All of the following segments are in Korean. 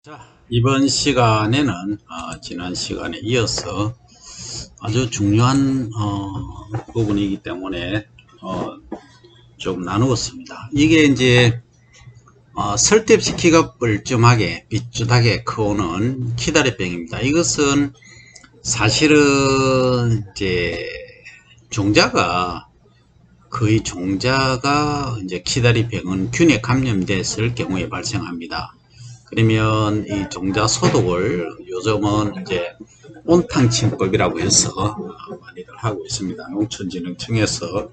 자, 이번 시간에는 지난 시간에 이어서 아주 중요한 부분이기 때문에 좀 나누었습니다. 이게 이제 설대시키가 뻘쭘하게 삐뚤하게 커오는 키다리병입니다. 이것은 사실은 이제 거의 종자가 이제 키다리병은 균에 감염됐을 경우에 발생합니다. 그러면 이 종자 소독을 요즘은 이제 온탕침법이라고 해서 많이들 하고 있습니다. 농촌진흥청에서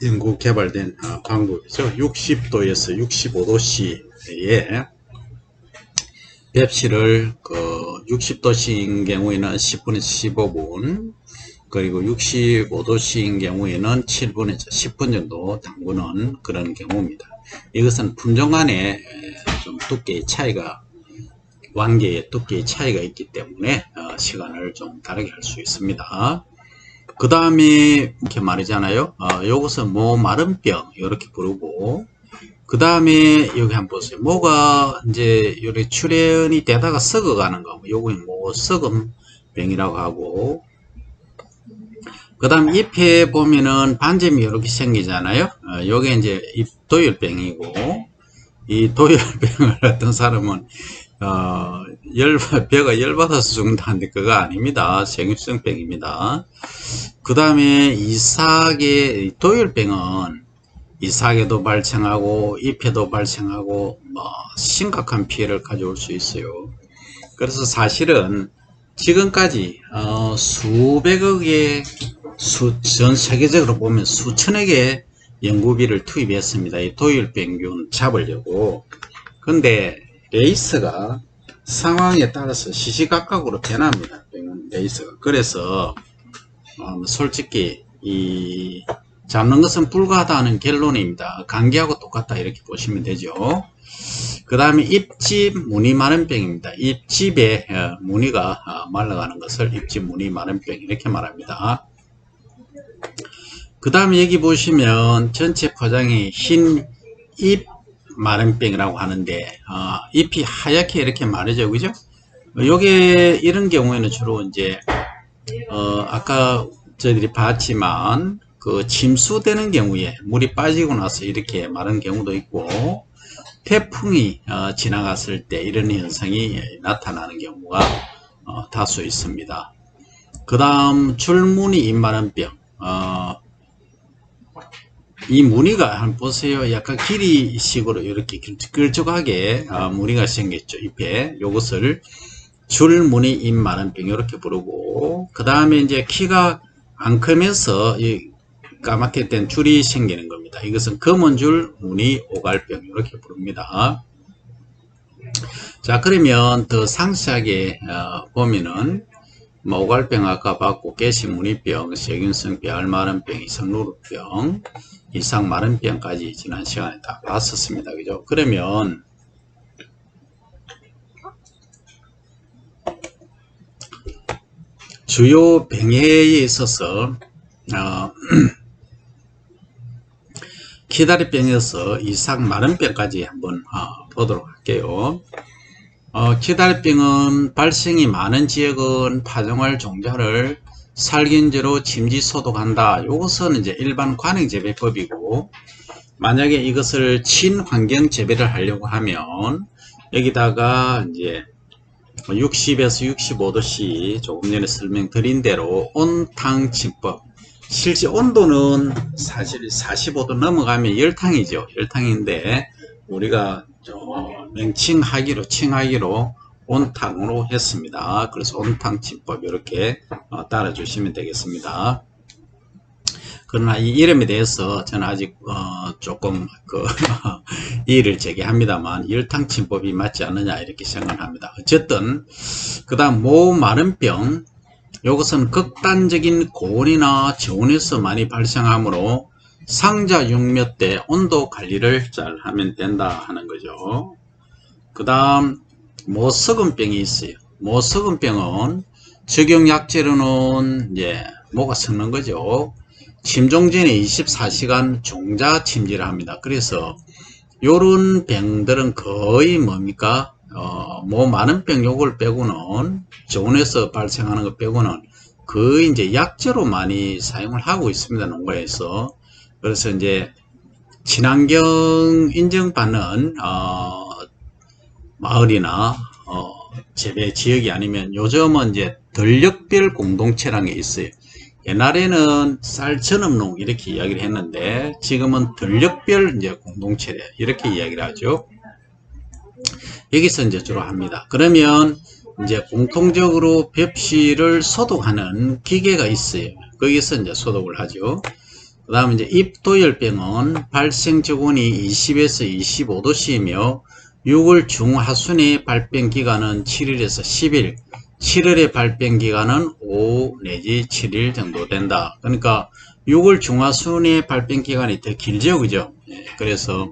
연구 개발된 방법이죠. 60도에서 65도씨에 뱁씨를 60도씨인 경우에는 10분에서 15분, 그리고 65도씨인 경우에는 7분에서 10분 정도 담그는 그런 경우입니다. 이것은 품종 간에 좀 완계의 두께의 차이가 있기 때문에 시간을 좀 다르게 할 수 있습니다. 그 다음에 이렇게 말이잖아요. 요것은 마른병 이렇게 부르고, 그 다음에 여기 한번 보세요. 뭐가 이제 이렇게 출현이 되다가 썩어가는 거, 요거는 썩음병이라고 하고, 그 다음 잎에 보면은 반점이 이렇게 생기잖아요. 요게 이제 잎도열병이고, 이 도열병을 어떤 사람은 벼가 열받아서 죽는다는데 그거 아닙니다. 생육성병입니다. 그 다음에 도열병은 이삭에도 발생하고 잎에도 발생하고 심각한 피해를 가져올 수 있어요. 그래서 사실은 지금까지 수백억의 전 세계적으로 보면 수천억 의 연구비를 투입했습니다. 이 도열병균 잡으려고. 근데 레이스가 상황에 따라서 시시각각으로 변합니다. 레이스가. 그래서 솔직히 이 잡는 것은 불가하다는 결론입니다. 감기하고 똑같다 이렇게 보시면 되죠. 그 다음에 잎집 무늬 마른병입니다. 잎집에 무늬가 말라가는 것을 잎집 무늬 마른병 이렇게 말합니다. 그 다음에 여기 보시면 전체 포장이 흰 잎 마른병이라고 하는데 잎이 하얗게 이렇게 마르죠, 그죠? 요게 이런 경우에는 주로 이제 아까 저희들이 봤지만 그 침수되는 경우에 물이 빠지고 나서 이렇게 마른 경우도 있고, 태풍이 지나갔을 때 이런 현상이 나타나는 경우가 다수 있습니다. 그 다음 줄무늬 잎마른병. 이 무늬가 한번 보세요. 약간 길이식으로 이렇게 길쭉하게 무늬가 생겼죠. 잎에. 요것을 줄무늬 잎마른병 이렇게 부르고, 그 다음에 이제 키가 안 크면서 이 까맣게 된 줄이 생기는 겁니다. 이것은 검은줄 무늬 오갈병 이렇게 부릅니다. 자, 그러면 더 상세하게 보면은 오갈병 아까 봤고, 깨시무늬병, 세균성 벼알마른병, 이상누룩병, 이상마른병까지 지난 시간에 다 봤었습니다. 그죠? 그러면 주요 병해에 있어서 키다리병에서 이상마른병까지 한번 보도록 할게요. 키다리병은 발생이 많은 지역은 파종할 종자를 살균제로 침지 소독한다. 이것은 이제 일반 관행재배법이고, 만약에 이것을 친환경 재배를 하려고 하면 여기다가 이제 60에서 65도씨 조금 전에 설명드린 대로 온탕침법, 실제 온도는 사실 45도 넘어가면 열탕이죠. 열탕인데 우리가 칭하기로 온탕으로 했습니다. 그래서 온탕침법 이렇게 따라주시면 되겠습니다. 그러나 이 이름에 대해서 저는 아직 조금 이의를 제기합니다만 열탕침법이 맞지 않느냐 이렇게 생각합니다. 어쨌든 그 다음 모마른병, 이것은 극단적인 고온이나 저온에서 많이 발생하므로 상자 육몇 때 온도 관리를 잘 하면 된다 하는 거죠. 그 다음 모썩은병이 있어요. 모썩은병은 적용약재로는 이제 모가 썩는 거죠. 침종 전에 24시간 종자 침지를 합니다. 그래서 요런 병들은 거의 뭡니까? 뭐 많은 병 요걸 빼고는 저온에서 발생하는 것 빼고는 거의 이제 약재로 많이 사용을 하고 있습니다. 농가에서. 그래서 이제 친환경 인정받는 마을이나 재배 지역이 아니면 요즘은 이제 전력별 공동체라는 게 있어요. 옛날에는 쌀 전업농 이렇게 이야기를 했는데 지금은 전력별 이제 공동체래 이렇게 이야기를 하죠. 여기서 이제 주로 합니다. 그러면 이제 공통적으로 벽실을 소독하는 기계가 있어요. 거기서 이제 소독을 하죠. 그 다음에 이제 입도열병은 발생 저온이 20에서 25도씨이며 6월 중하순의 발병 기간은 7일에서 10일, 7월의 발병 기간은 5 내지 7일 정도 된다. 그러니까 6월 중하순의 발병 기간이 더 길죠, 그죠? 그래서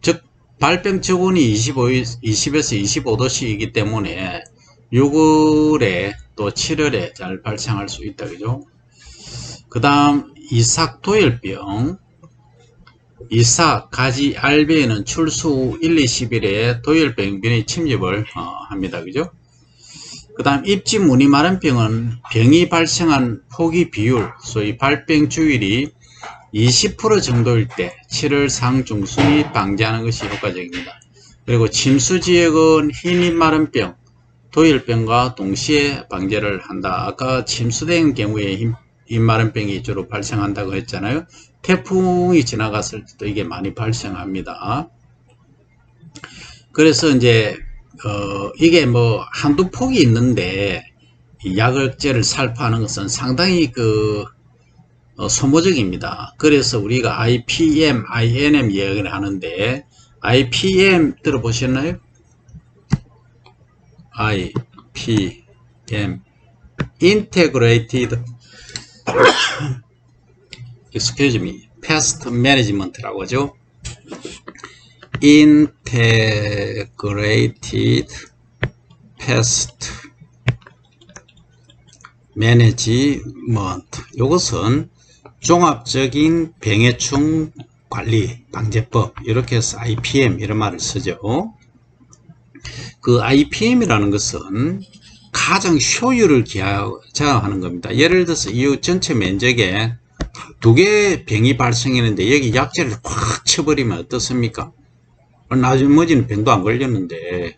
즉 발병 저온이 20에서 25도씨이기 때문에 6월에 또 7월에 잘 발생할 수 있다, 그죠? 그 다음 이삭도열병, 이삭, 가지, 알배에는 출수 후 1, 20일에 도열병변이 침입을 합니다. 그죠? 그 다음 입지 무늬 마른병은 병이 발생한 포기 비율, 소위 발병 주율이 20% 정도일 때 7월 상중순이 방지하는 것이 효과적입니다. 그리고 침수지역은 흰입 마른병, 도열병과 동시에 방제를 한다. 아까 침수된 경우에 흰마른병이 주로 발생한다고 했잖아요. 태풍이 지나갔을 때도 이게 많이 발생합니다. 그래서 이제 이게 뭐 한두 폭이 있는데 이 약을제를 살포하는 것은 상당히 소모적입니다. 그래서 우리가 IPM, INM 이야기를 하는데 IPM 들어보셨나요? IPM Integrated excuse me, pest management라고 하죠. Integrated pest management. 이것은 종합적인 병해충 관리 방제법 이렇게 해서 IPM 이런 말을 쓰죠. 그 IPM이라는 것은 가장 효율을 기하자하는 겁니다. 예를 들어서 이 전체 면적에 두 개의 병이 발생했는데 여기 약재를 확 쳐버리면 어떻습니까? 나머지는 병도 안 걸렸는데,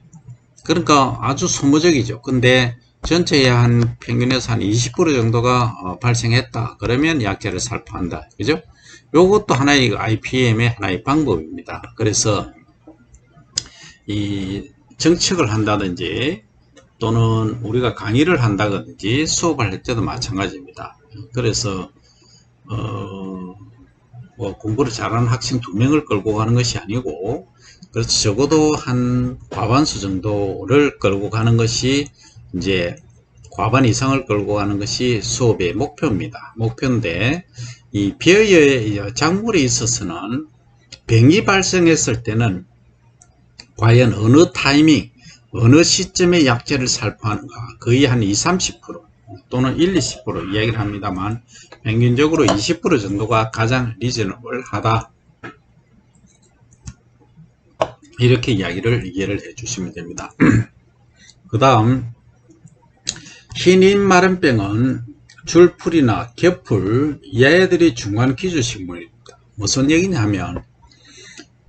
그러니까 아주 소모적이죠. 근데 전체에 한 평균에서 한 20% 정도가 발생했다. 그러면 약재를 살포한다. 그죠? 요것도 하나의 IPM의 하나의 방법입니다. 그래서 이 정책을 한다든지 또는 우리가 강의를 한다든지 수업을 할 때도 마찬가지입니다. 그래서 뭐 공부를 잘하는 학생 2명을 끌고 가는 것이 아니고, 그래서 적어도 한 과반수 정도를 끌고 가는 것이 이제 과반 이상을 끌고 가는 것이 수업의 목표입니다. 목표인데 이 벼의 작물에 있어서는 병이 발생했을 때는 과연 어느 타이밍, 어느 시점에 약재를 살포하는가, 거의 한 20, 30% 또는 1, 20% 이야기를 합니다만 평균적으로 20% 정도가 가장 리저너블 하다, 이렇게 이해를 해 주시면 됩니다. 그 다음 흰입 마른병은 줄풀이나 겹풀, 얘들이 중요한 기주식물입니다. 무슨 얘기냐 하면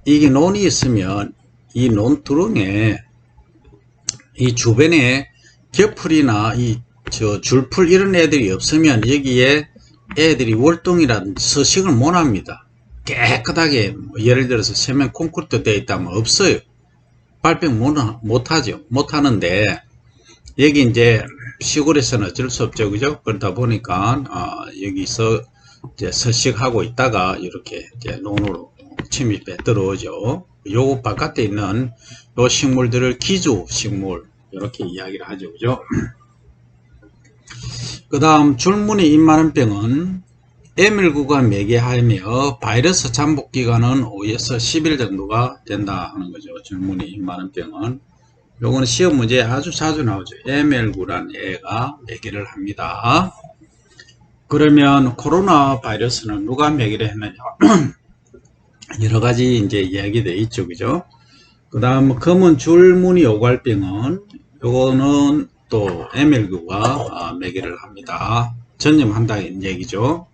이게 논이 있으면 이 논두렁에 이 주변에 겹풀이나 줄풀 이런 애들이 없으면 여기에 애들이 월동이라든지 서식을 못합니다. 깨끗하게 예를 들어서 세면 콘크리트 되어 있다면 없어요. 발병 못하죠. 못하는데 여기 이제 시골에서는 어쩔 수 없죠. 그죠? 그러다 보니까 여기서 이제 서식하고 있다가 이렇게 이제 논으로 침입해 들어오죠. 요 바깥에 있는 요 식물들을 기주 식물 이렇게 이야기를 하죠. 그죠? 그 다음 줄무늬 잎마른병은 M19가 매개하며 바이러스 잠복 기간은 5에서 10일 정도가 된다 하는 거죠. 줄무늬 잎마른병은 요거는 시험 문제에 아주 자주 나오죠. ML9라는 애가 매개를 합니다. 그러면 코로나 바이러스는 누가 매개를 했느냐? 여러 가지 이제 이야기되어 있죠. 그죠? 그 다음 검은 줄무늬 오갈병은 요거는 또 MLQ가 매개를 합니다. 전염한다는 얘기죠.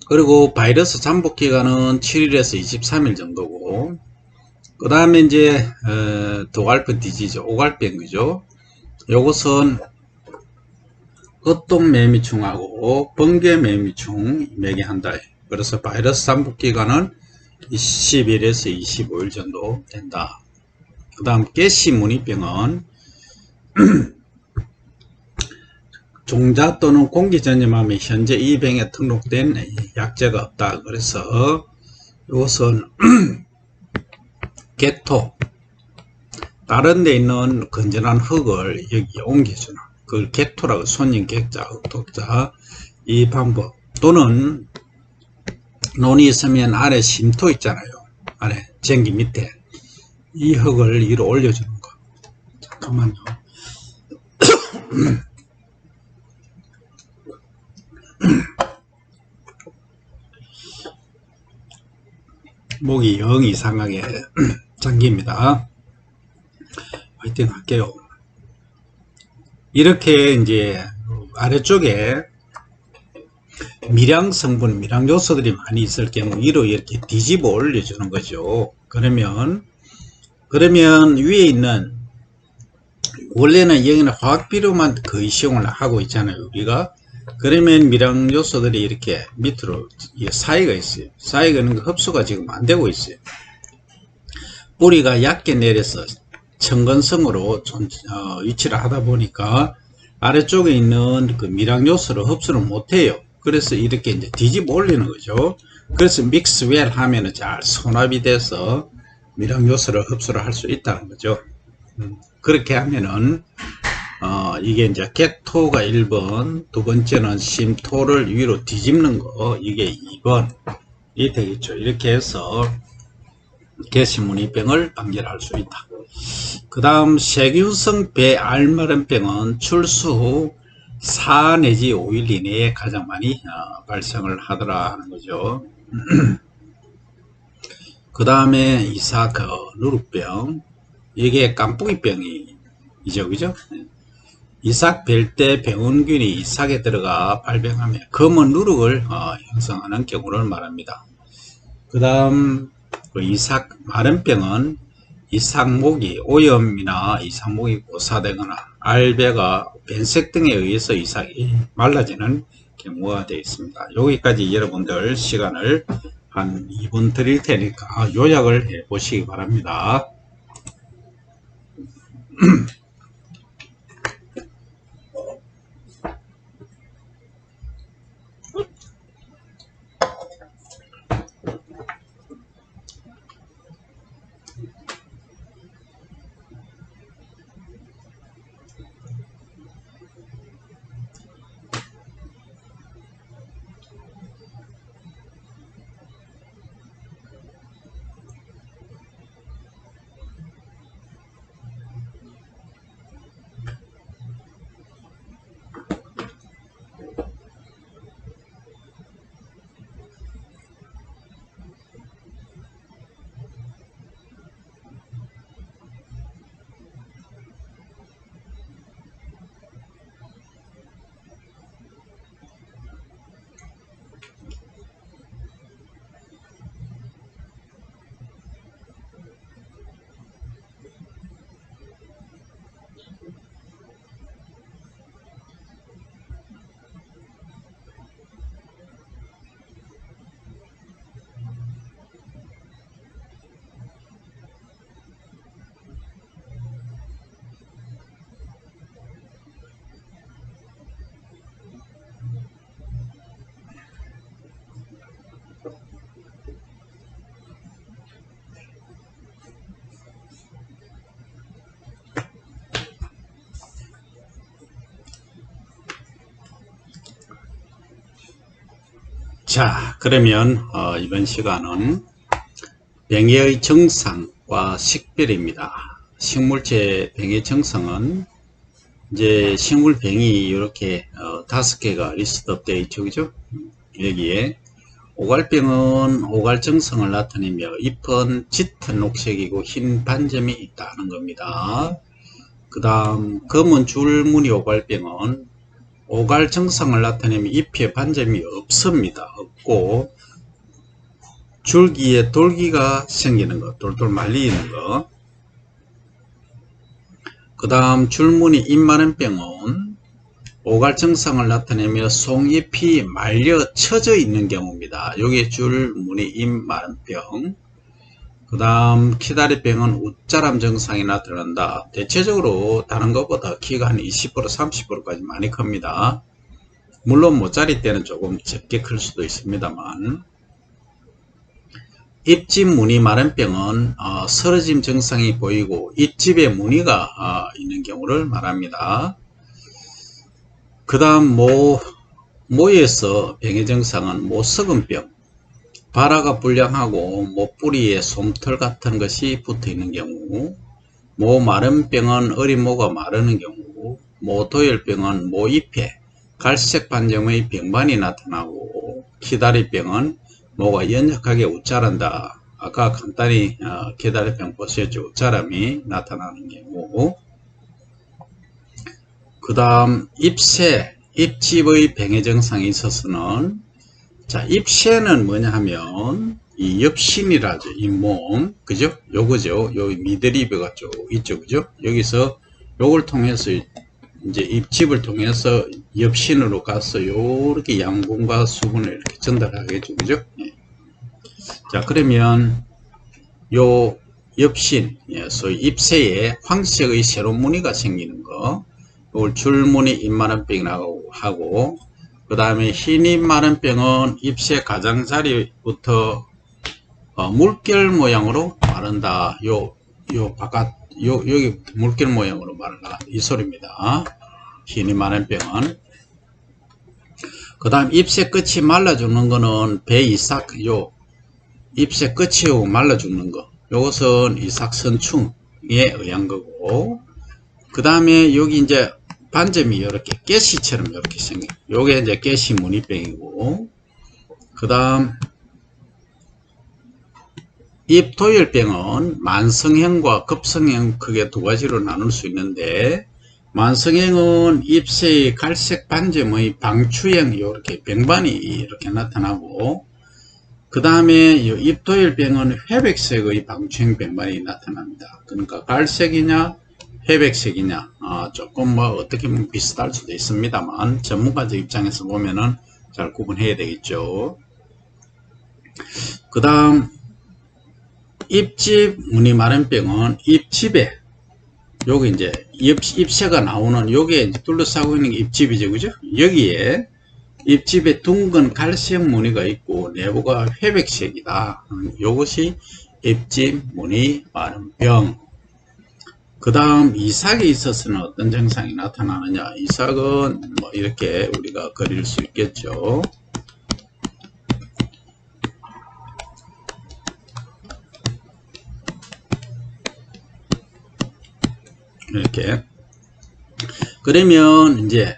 그리고 바이러스 잠복 기간은 7일에서 23일 정도고, 그 다음에 이제 도갈병 디지즈 오갈병이죠. 요것은 흑동매미충하고 번개매미충 매개한다. 그래서 바이러스 잠복 기간은 20일에서 25일 정도 된다. 그 다음 가시무늬병은 종자 또는 공기 전염암이 현재 이 병에 등록된 약제가 없다. 그래서 이것은 개토, 다른 데 있는 건전한 흙을 여기에 옮겨주는, 그걸 개토라고, 손님 객자, 흑독자, 이 방법. 또는 논이 있으면 아래 심토 있잖아요. 아래 전기 밑에 이 흙을 위로 올려주는 거. 잠깐만요. 목이 영 이상하게 잠깁니다. 화이팅 할게요. 이렇게 이제 아래쪽에 미량 성분, 미량 요소들이 많이 있을 경우 위로 이렇게 뒤집어 올려주는 거죠. 그러면 위에 있는, 원래는 여기는 화학 비료만 거의 시용을 하고 있잖아요, 우리가. 그러면 미량 요소들이 이렇게 밑으로 쌓이가 있어요. 쌓이가 있는 거 흡수가 지금 안 되고 있어요. 뿌리가 얕게 내려서 청근성으로 위치를 하다 보니까 아래쪽에 있는 그 미량 요소를 흡수를 못해요. 그래서 이렇게 이제 뒤집어 올리는 거죠. 그래서 믹스웰 하면은 잘 혼합이 돼서 미량 요소를 흡수를 할 수 있다는 거죠. 그렇게 하면은 이게 이제 개토가 1번, 두 번째는 심토를 위로 뒤집는 거, 이게 2번이 되겠죠. 이렇게 해서 가시무늬병을 방지할 수 있다. 그 다음 세균성 배알마름병은 출수 후 4 내지 5일 이내에 가장 많이 발생을 하더라 하는 거죠. 그 다음에 이삭 누룩병, 이게 깐풍이병이죠, 그죠? 이삭 벨때 병원균이 이삭에 들어가 발병하며 검은 누룩을 형성하는 경우를 말합니다. 그 다음 이삭 마름병은 이삭목이 오염이나 이삭목이 고사되거나 알배가 변색 등에 의해서 이삭이 말라지는 경우가 되어 있습니다. 여기까지 여러분들 시간을 한 2분 드릴 테니까 요약을 해 보시기 바랍니다. 자, 그러면 이번 시간은 병의 증상과 식별입니다. 식물체 병의 증상은 이제 식물병이 이렇게 5개가 리스트업 되어 있죠, 그죠? 여기에 오갈병은 오갈증상을 나타내며 잎은 짙은 녹색이고 흰 반점이 있다는 겁니다. 그 다음 검은 줄무늬 오갈병은 오갈 증상을 나타내면 잎에 반점이 없습니다. 없고 줄기에 돌기가 생기는 것, 돌돌 말리는 것. 그 다음 줄무늬 잎 마른 병은 오갈 증상을 나타내며 송잎이 말려 처져 있는 경우입니다. 여기 줄무늬 잎 마른 병. 그 다음 키다리병은 웃자람 증상이 나타난다. 대체적으로 다른 것보다 키가 한 20% 30%까지 많이 큽니다. 물론 모짜리 때는 조금 적게 클 수도 있습니다만. 잎집 무늬 마른 병은 쓰러짐 증상이 보이고 잎집에 무늬가 있는 경우를 말합니다. 그 다음 모에서 병의 증상은 썩은 병, 발화가 불량하고 뿌리에 솜털 같은 것이 붙어 있는 경우, 마른 병은 어린 모가 마르는 경우, 도열병은 잎에 갈색 반점의 병반이 나타나고, 키다리병은 모가 연약하게 웃자란다. 아까 간단히 키다리병 보셨죠? 웃자람이 나타나는 경우. 그 다음 잎집의 병의 증상이 있어서는, 자, 잎새는 뭐냐 하면 이 엽신이라죠. 잇몸, 그죠? 요거죠. 요 미드리브가 쭉 있죠, 그죠? 여기서 요걸 통해서 이제 잎집을 통해서 엽신으로 가서 요렇게 양분과 수분을 이렇게 전달하겠죠, 그죠? 예. 자, 그러면 요 엽신, 소위 잎새에 황색의 새로운 무늬가 생기는 거, 이걸 줄무늬 잎마른병이라고 하고, 그 다음에 흰잎 마른병은 잎새 가장자리부터 물결 모양으로 마른다. 여기 물결 모양으로 마른다. 이 소리입니다. 흰잎 마른병은. 그 다음 잎새 끝이 말라 죽는 거는 배이삭, 잎새 끝이 말라 죽는 거. 요것은 이삭선충에 의한 거고. 그 다음에 여기 이제 반점이 이렇게 깨시처럼 이렇게 생겨. 요게 이제 깨시 무늬병이고, 그 다음 잎도열병은 만성형과 급성형 크게 두 가지로 나눌 수 있는데, 만성형은 잎새의 갈색 반점의 방추형 이렇게 병반이 이렇게 나타나고, 그 다음에 잎도열병은 회백색의 방추형 병반이 나타납니다. 그러니까 갈색이냐 회백색이냐, 조금 어떻게 보면 비슷할 수도 있습니다만, 전문가적 입장에서 보면은 잘 구분해야 되겠죠. 그 다음, 잎집 무늬 마른병은 잎집에, 여기 이제 잎새가 나오는, 요게 이제 둘러싸고 있는 게 잎집이죠, 그죠? 여기에 잎집에 둥근 갈색 무늬가 있고, 내부가 회백색이다. 요것이 잎집 무늬 마른병. 그 다음 이삭에 있어서는 어떤 증상이 나타나느냐. 이삭은 이렇게 우리가 그릴 수 있겠죠. 이렇게. 그러면 이제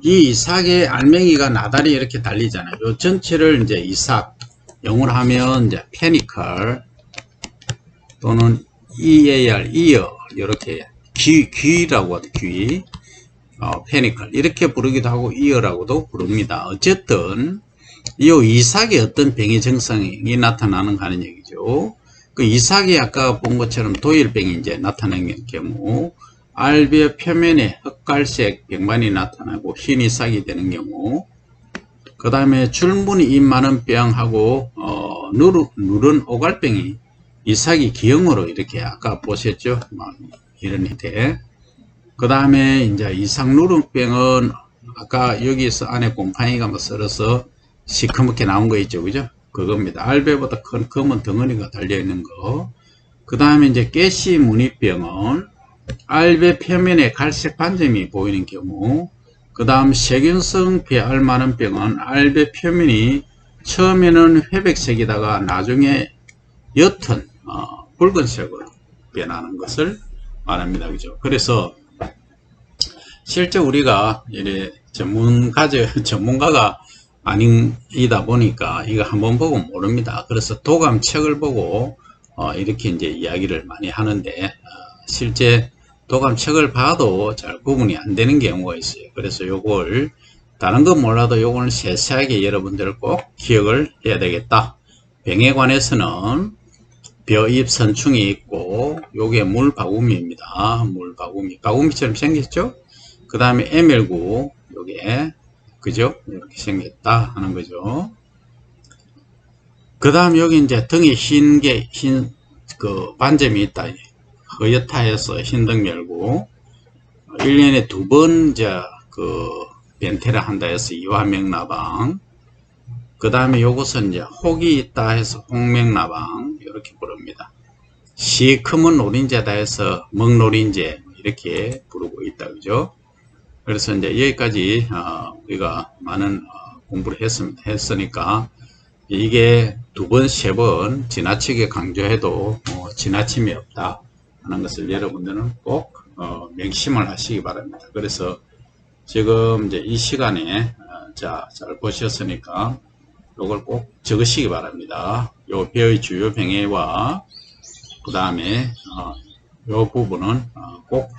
이 이삭의 알맹이가 나달이 이렇게 달리잖아요. 요 전체를 이제 이삭, 영어로 하면 이제 페니컬 또는 EAR, 이렇게 귀라고 하죠. 귀, 페니컬 이렇게 부르기도 하고 이어라고도 부릅니다. 어쨌든 이 이삭에 어떤 병의 증상이 나타나는가 하는 얘기죠. 그 이삭이 아까 본 것처럼 도열병이 이제 나타나는 경우, 알베 표면에 흑갈색 병반이 나타나고 흰 이삭이 되는 경우, 그 다음에 줄무늬 잎 마른 병하고 누른 오갈병이 이삭이 기형으로 이렇게 아까 보셨죠? 이런 형태. 그 다음에 이제 이삭 누른병은 아까 여기서 안에 곰팡이가 썰어서 시커멓게 나온 거 있죠, 그죠? 그겁니다. 알배보다 큰 검은 덩어리가 달려있는 거. 그 다음에 이제 깨시 무늬병은 알배 표면에 갈색 반점이 보이는 경우, 그 다음 세균성 배알 마른 병은 알배 표면이 처음에는 회백색이다가 나중에 옅은 붉은색으로 변하는 것을 말합니다. 그죠? 그래서 실제 우리가 전문가가 아니다 보니까 이거 한번 보고 모릅니다. 그래서 도감책을 보고 이렇게 이제 이야기를 많이 하는데 실제 도감책을 봐도 잘 구분이 안 되는 경우가 있어요. 그래서 요걸 다른 건 몰라도 요거는 세세하게 여러분들 꼭 기억을 해야 되겠다. 병에 관해서는 벼잎 선충이 있고 요게 물바구미입니다. 물바구미, 바구미처럼 생겼죠? 그 다음에 에멜구, 요게 그죠? 이렇게 생겼다 하는 거죠. 그 다음 여기 이제 등에 흰 그 반점이 있다. 허옇다해서 흰등 멸구 1년에 2번 이제 그 변태를 한다 해서 이화명나방. 그 다음에 요것은 이제 혹이 있다 해서 홍명나방 이렇게 부릅니다. 시커먼 노린재다 해서 먹노린재 이렇게 부르고 있다 그죠? 그래서 이제 여기까지 우리가 많은 공부를 했으니까 이게 2번, 3번 지나치게 강조해도 지나침이 없다 하는 것을 여러분들은 꼭 명심을 하시기 바랍니다. 그래서 지금 이제 이 시간에 잘 보셨으니까 이걸 꼭 적으시기 바랍니다. 요 벼의 주요 병해와 그 다음에 요 부분은 꼭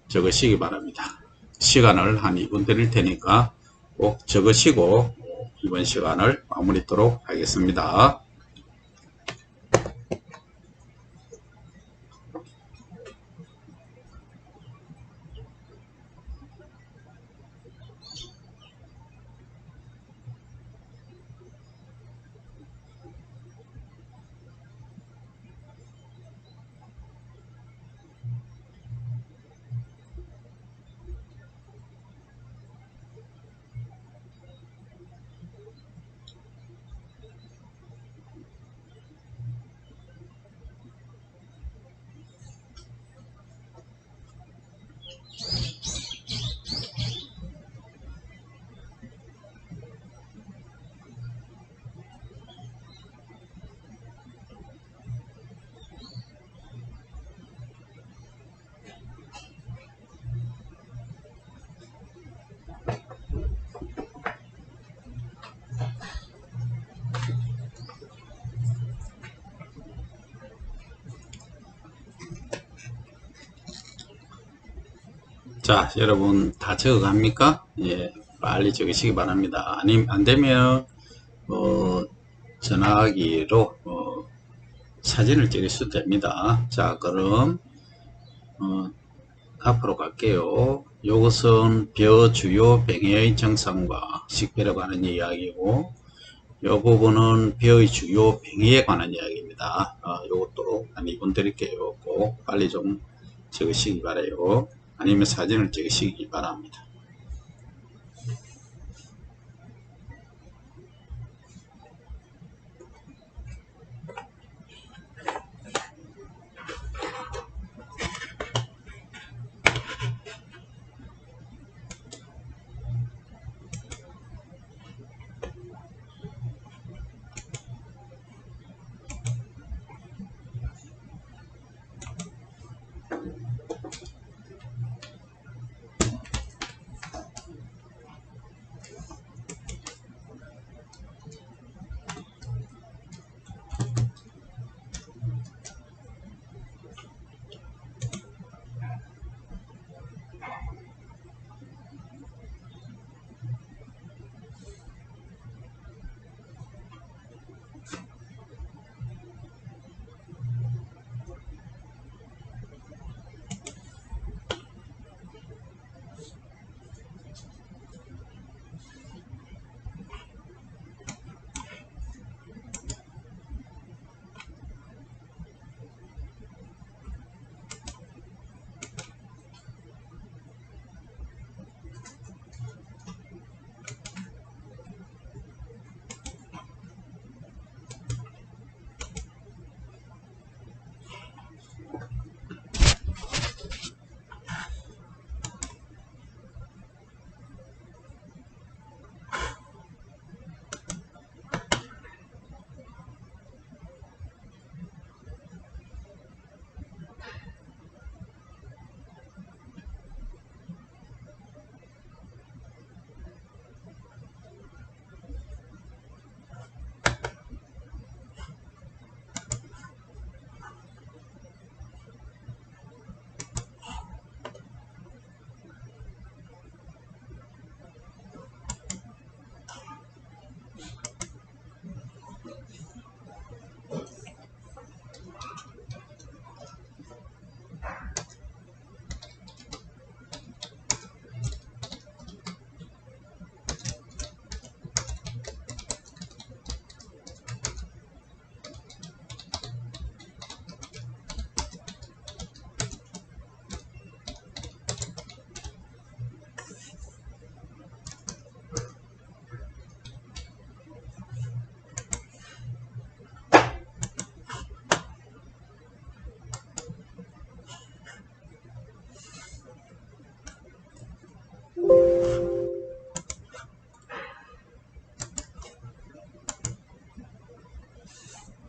적으시기 바랍니다. 시간을 한 2분 드릴 테니까 꼭 적으시고 이번 시간을 마무리하도록 하겠습니다. 자, 여러분 다 적어갑니까? 예, 빨리 적으시기 바랍니다. 아니면 안되면 전화기로 사진을 찍으셔도 됩니다. 자, 그럼 앞으로 갈게요. 요것은 벼 주요 병해의 증상과 식별에 관한 이야기고 요 부분은 벼의 주요 병해에 관한 이야기입니다. 요것도 한 2분 드릴게요. 꼭 빨리 좀 적으시기 바라요. 아니면 사진을 찍으시기 바랍니다.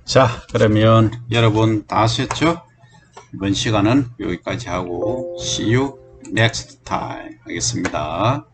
자, 그러면 여러분 다 하셨죠? 이번 시간은 여기까지 하고 See you next time 하겠습니다.